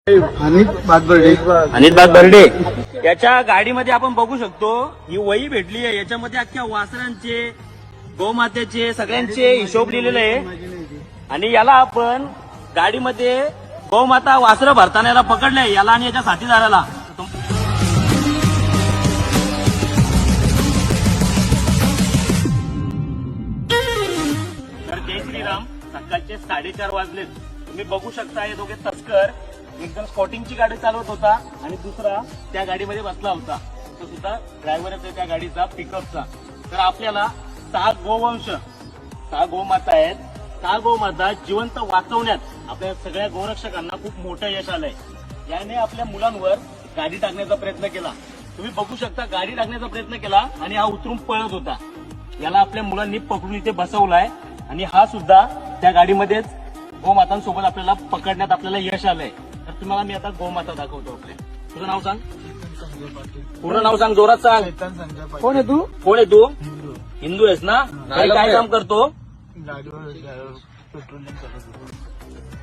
अनित बागबर्डे याच्या गाडीमध्ये आपण बघू शकतो ही वही भेटली आहे. याच्यामध्ये अख्ख्या वासरांचे, गोमातेचे, सगळ्यांचे हिशोब लिहिलेले आहे. आणि याला आपण गाडीमध्ये गोमाता वासरं भरताना याला पकडलंय, याला आणि याच्या साथीदाराला. तर जय श्रीराम. सकाळचे 4:30 वाजलेत. तुम्ही बघू शकता हे दोघे तस्कर एकदम स्पॉटिंगची गाडी चालवत होता आणि दुसरा त्या गाडीमध्ये बसला होता. तो सुद्धा ड्रायव्हर आहे त्या गाडीचा, पिकअपचा. तर आपल्याला 6 गोवंश, 6 गोमाता आहेत. 6 गोमाता जिवंत वाचवण्यात आपल्या सगळ्या गोरक्षकांना खूप मोठं यश आलंय. याने आपल्या मुलांवर गाडी टाकण्याचा प्रयत्न केला. तुम्ही बघू शकता गाडी टाकण्याचा प्रयत्न केला आणि हा उतरून पळत होता. याला आपल्या मुलांनी पकडून इथे बसवलाय आणि हा सुद्धा त्या गाडीमध्येच गोमातांसोबत आपल्याला पकडण्यात आपल्याला यश आलंय. तर तुम्हाला मी आता गोमाता दाखवतो आपल्या. तुझं नाव सांग, पूर्ण नाव सांग, जोरात सांग. कोण आहे तू? कोण आहे तू? हिंदू आहेस ना? काय काम करतो?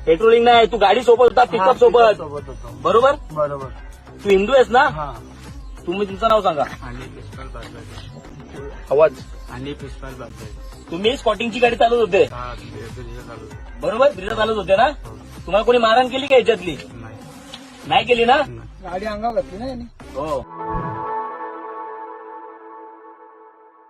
पेट्रोलिंग नाही, तू गाडी सोबत होता, पिकअप सोबत, बरोबर? बरोबर. तू हिंदू आहेस ना? तुम्ही तुमचं नाव सांगा. आवाज. तुम्ही स्पॉटिंगची गाडी चालवत होते, बरोबर? ब्रिजा चालवत होते ना? तुम्हाला कोणी मारहाण केली का याच्यातली? नाही केली ना? गाडी अंगावर घातली ना यांनी. हो.